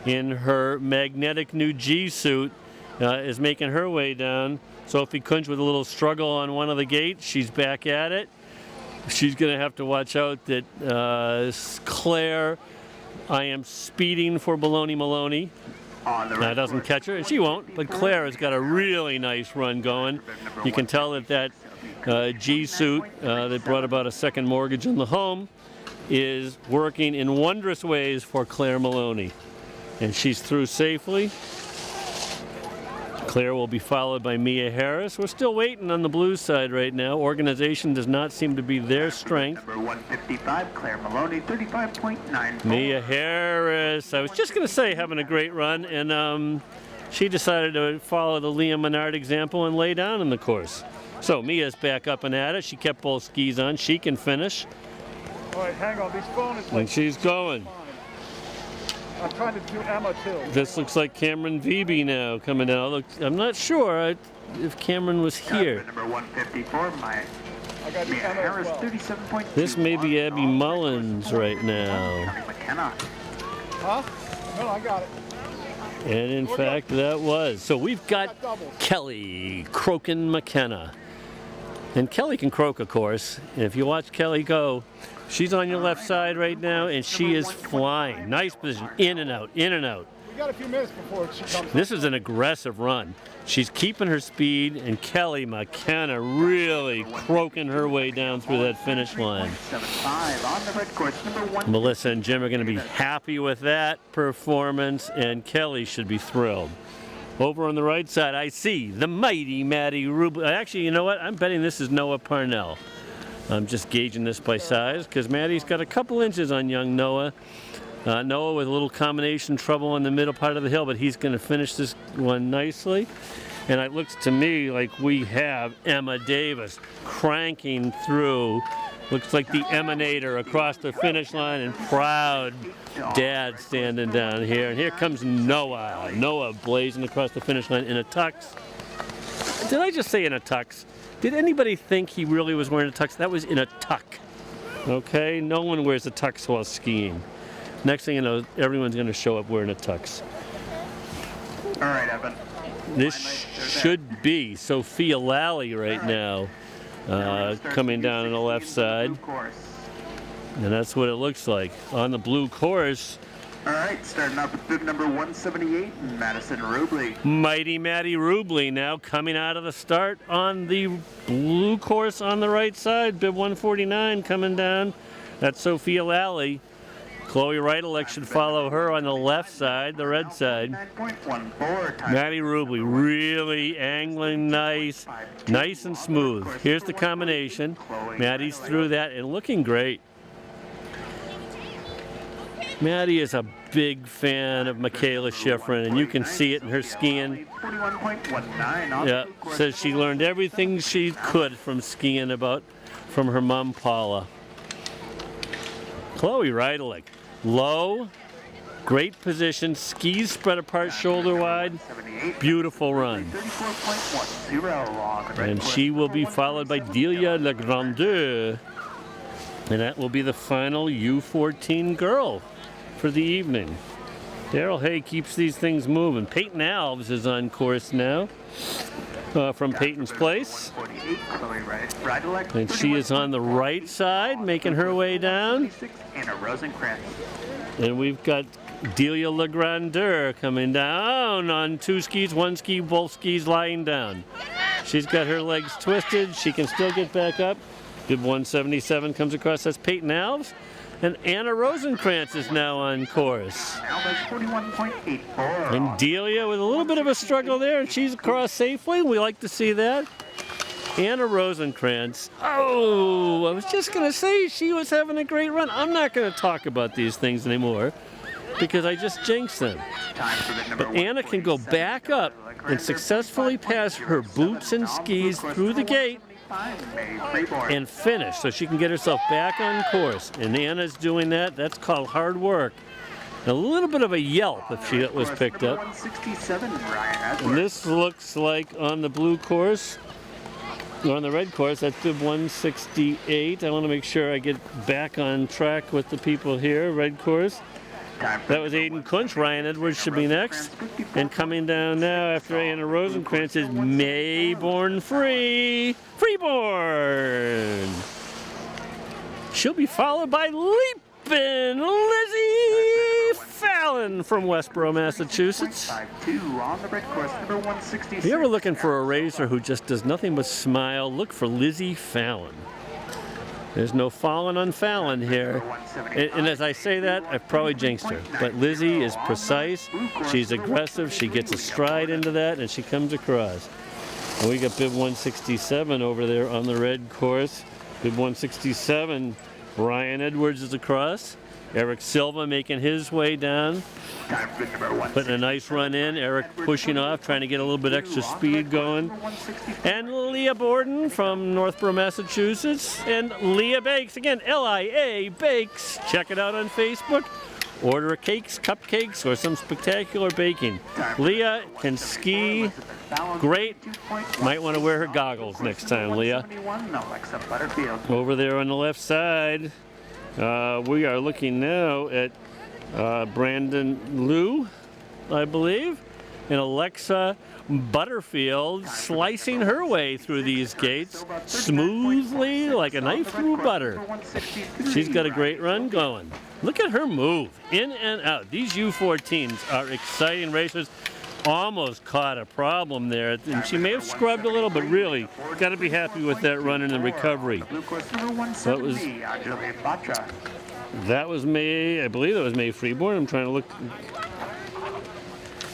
Speaker 1: in her magnetic new G-suit, is making her way down. Sophie Kunch with a little struggle on one of the gates. She's back at it. She's going to have to watch out that Claire, I am speeding for baloney Maloney. Doesn't catch her, and she won't, but Claire has got a really nice run going. You can tell that G-suit that brought about a second mortgage on the home is working in wondrous ways for Claire Maloney. And she's through safely. Claire will be followed by Mia Harris. We're still waiting on the blue side right now. Organization does not seem to be their strength.
Speaker 3: Number 155, Claire Maloney, 35.9.
Speaker 1: Mia Harris, I was just going to say, having a great run, and she decided to follow the Liam Menard example and lay down in the course. So Mia's back up and at it. She kept both skis on. She can finish.
Speaker 4: All right, hang on. These phone is
Speaker 1: And she's going.
Speaker 4: I'm trying to do Emma too.
Speaker 1: This looks like Cameron Vebe now coming down. Look, I'm not sure if Cameron was here.
Speaker 3: Number 154,
Speaker 4: I got
Speaker 3: Mia
Speaker 4: Emma
Speaker 3: Harris,
Speaker 4: as well.
Speaker 3: 37.2.
Speaker 1: This may be Abby Mullins right now.
Speaker 3: McKenna.
Speaker 4: Huh? No, I got it.
Speaker 1: And in fact, that was. So we've got Kelly Crokin McKenna. And Kelly can croak, of course. And if you watch Kelly go, she's on your left side right now, and she is flying. Nice position, in and out, in and out.
Speaker 4: We got a few minutes before she comes.
Speaker 1: This is an aggressive run. She's keeping her speed, and Kelly McKenna really croaking her way down through that finish line.
Speaker 3: 75 on the red course, number 1.
Speaker 1: Melissa and Jim are going to be happy with that performance, and Kelly should be thrilled. Over on the right side, I see the mighty Maddie Rubley. Actually, you know what? I'm betting this is Noah Parnell. I'm just gauging this by size because Maddie's got a couple inches on young Noah. Noah with a little combination trouble in the middle part of the hill, but he's going to finish this one nicely. And it looks to me like we have Emma Davis cranking through. Looks like the Emanator across the finish line, and proud dad standing down here. And here comes Noah. Noah blazing across the finish line in a tux. Did I just say in a tux? Did anybody think he really was wearing a tux? That was in a tuck. Okay, no one wears a tux while skiing. Next thing you know, everyone's going to show up wearing a tux.
Speaker 3: All right, Evan.
Speaker 1: This should be Sophia Lally right now, coming down on the left side. And that's what it looks like. On the blue course,
Speaker 3: All right, starting off with bib number 178, Madison Rubley.
Speaker 1: Mighty Maddie Rubley now coming out of the start on the blue course on the right side. Bib 149 coming down. That's Sophia Lally. Chloe Reitelek should follow her on the left side, the red side.
Speaker 3: 9.14 time.
Speaker 1: Maddie Rubley really angling nice and smooth. Here's the combination. Maddie's through that and looking great. Maddie is a big fan of Michaela Schifrin, and you can see it in her skiing.
Speaker 3: 41.19.
Speaker 1: Yeah, says she learned everything she could from skiing from her mom Paula. Chloe Reitelek, low, great position, skis spread apart shoulder wide, beautiful run.
Speaker 3: 34.10
Speaker 1: And she will be followed by Delia Legrandeur, and that will be the final U14 girl for the evening. Daryl Hay keeps these things moving. Peyton Alves is on course now from Peyton's Place. And she is on the right side, making her way down.
Speaker 3: Anna Rosenkrantz.
Speaker 1: And we've got Delia Legrandeur coming down on 2 skis, 1 ski, both skis lying down. She's got her legs twisted. She can still get back up. Bib 177 comes across. That's Peyton Alves. And Anna Rosenkrantz is now on course.
Speaker 3: Alves 41.84.
Speaker 1: And Delia with a little bit of a struggle there, and she's across safely. We like to see that. Anna Rosenkrantz. Oh, I was just going to say she was having a great run. I'm not going to talk about these things anymore because I just jinxed them. But Anna can go back up and successfully pass her boots and skis through the gate and finish so she can get herself back on course. And Anna's doing that. That's called hard work. A little bit of a yelp if she was picked up. And this looks like on the blue course, or on the red course, that's bib 168. I want to make sure I get back on track with the people here. Red course. That was Aiden Kunsch. Ryan Edwards should be next. And coming down now after Anna Rosenkrantz is Mayborn Freeborn. She'll be followed by Leapin' Lizzie Fallon from Westboro, Massachusetts. If you're ever looking for a racer who just does nothing but smile, look for Lizzie Fallon. There's no falling on Fallon here. And as I say that, I've probably jinxed her. But Lizzie is precise, she's aggressive, she gets a stride into that, and she comes across. And we got bib 167 over there on the red course. Bib 167, Ryan Edwards is across. Eric Silva making his way down. Putting a nice run in. Eric pushing off, trying to get a little bit extra speed going. And Leah Borden from Northborough, Massachusetts. And Leah Bakes, again, L-I-A Bakes. Check it out on Facebook. Order cakes, cupcakes, or some spectacular baking. Leah can ski great. Might want to wear her goggles next time, Leah. Over there on the left side, we are looking now at Brandon Liu, I believe, and Alexa Butterfield slicing her way through these gates smoothly like a knife through butter. She's got a great run going. Look at her move, in and out. These U14s are exciting racers. Almost caught a problem there, and she may have scrubbed a little, but really got to be happy with that run in the recovery. That was May, I believe that was May Freeborn. I'm trying to look.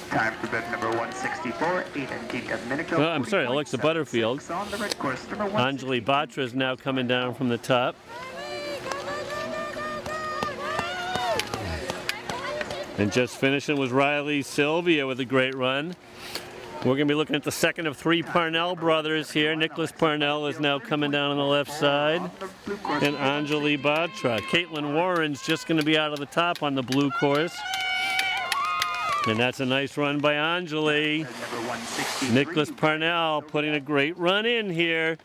Speaker 3: Time for bib number 164, Aiden Domenico.
Speaker 1: Oh, I'm sorry, Alexa Butterfield. Anjali Batra is now coming down from the top. And just finishing was Riley Sylvia with a great run. We're going to be looking at the second of 3 Parnell brothers here. Nicholas Parnell is now coming down on the left side. And Anjali Batra. Caitlin Warren's just going to be out of the top on the blue course. And that's a nice run by Anjali.
Speaker 3: Number 163.
Speaker 1: Nicholas Parnell putting a great run in here.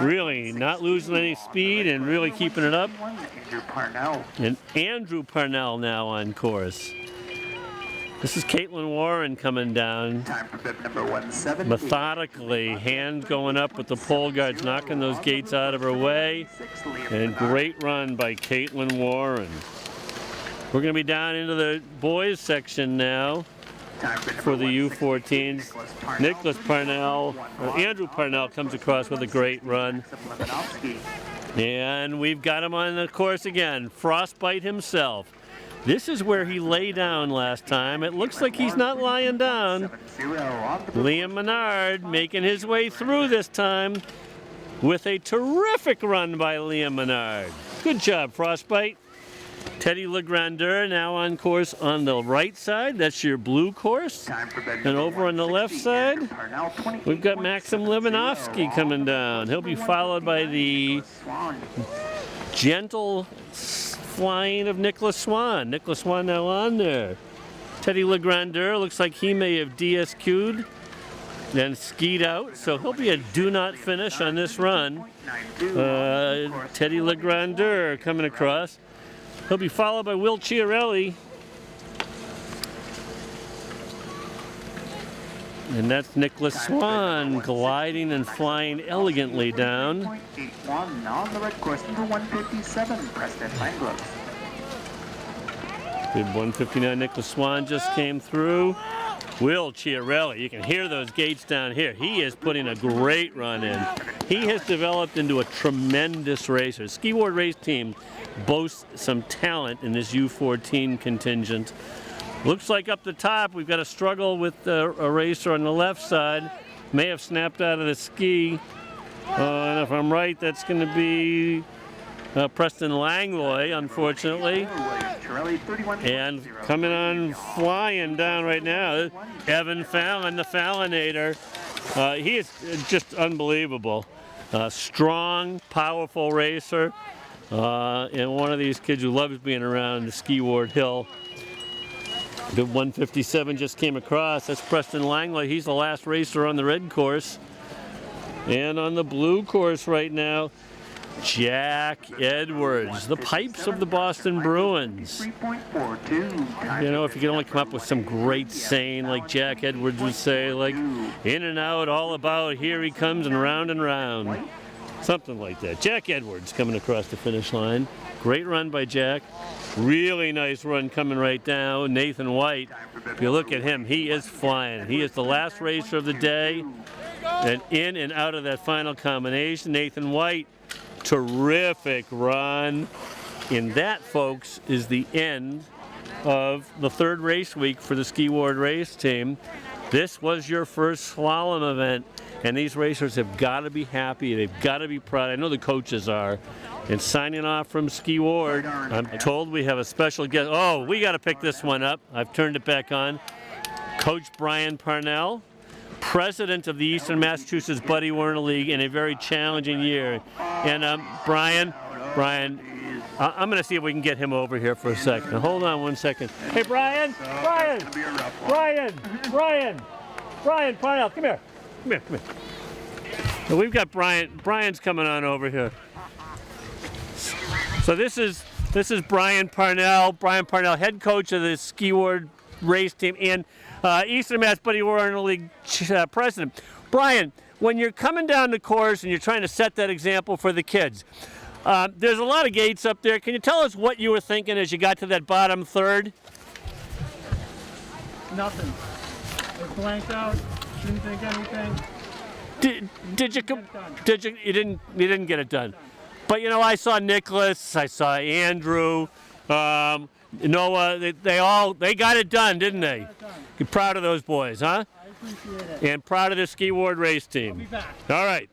Speaker 1: Really not losing any speed and really keeping it up.
Speaker 3: Andrew Parnell.
Speaker 1: And Andrew Parnell now on course. This is Caitlin Warren coming down
Speaker 3: Time for bib number 170.
Speaker 1: methodically, hand going up with the pole guards, knocking those gates out of her way. And great run by Caitlin Warren. We're going to be down into the boys section now for the U14s. Nicholas Parnell, Andrew Parnell comes across with a great run. And we've got him on the course again, Frostbite himself. This is where he lay down last time. It looks like he's not lying down. Liam Menard making his way through this time with a terrific run by Liam Menard. Good job, Frostbite. Teddy LeGrandeur now on course on the right side. That's your blue course. And over on the left side, we've got Maxim Livanovsky coming down. He'll be followed by the gentle flying of Nicholas Swan. Nicholas Swan now on there. Teddy LeGrandeur looks like he may have DSQ'd and skied out, so he'll be a do not finish on this run. Teddy LeGrandeur coming across. He'll be followed by Will Chiarelli. And that's Nicholas Swan gliding and flying elegantly down.
Speaker 3: 81 on the red course, number 157, Preston Langlos.
Speaker 1: Bib 159, Nicholas Swan just came through. Will Chiarelli, you can hear those gates down here. He is putting a great run in. He has developed into a tremendous racer. Ski Ward race team boasts some talent in this U14 contingent. Looks like up the top we've got a struggle with a racer on the left side. May have snapped out of the ski. And if I'm right, that's going to be Preston Langlois, unfortunately. And coming on flying down right now, Evan Fallon, the Fallonator. He is just unbelievable. Strong, powerful racer. And one of these kids who loves being around the Ski Ward Hill. The 157 just came across. That's Preston Langley. He's the last racer on the red course. And on the blue course right now, Jack Edwards, the pipes of the Boston Bruins. You know, if you could only come up with some great saying like Jack Edwards would say, like, in and out, all about, here he comes and round. Something like that. Jack Edwards coming across the finish line. Great run by Jack. Really nice run coming right down. Nathan White, if you look at him, he is flying. He is the last racer of the day. And in and out of that final combination, Nathan White, terrific run. And that, folks, is the end of the third race week for the Ski Ward race team. This was your first slalom event, and these racers have got to be happy. They've got to be proud. I know the coaches are. And signing off from Ski Ward, I'm told we have a special guest. Oh, we got to pick this one up. I've turned it back on. Coach Brian Parnell, president of the Eastern Massachusetts Buddy Werner League in a very challenging year. And Brian, I'm going to see if we can get him over here for a second. Now, hold on one second. Hey, Brian Parnell, come here. Now, we've got Brian's coming on over here. So this is Brian Parnell. Brian Parnell, head coach of the Ski Ward race team and Eastern Mass Buddy Werner League president. Brian, when you're coming down the course and you're trying to set that example for the kids, there's a lot of gates up there. Can you tell us what you were thinking as you got to that bottom third?
Speaker 2: Nothing. I blanked out. Didn't think anything.
Speaker 1: You didn't get it done. But you know, I saw Nicholas, I saw Andrew, Noah. They got it done, didn't they? You're proud of those boys, huh?
Speaker 2: I appreciate it.
Speaker 1: And proud of the Ski Ward race team.
Speaker 2: I'll be back.
Speaker 1: All right.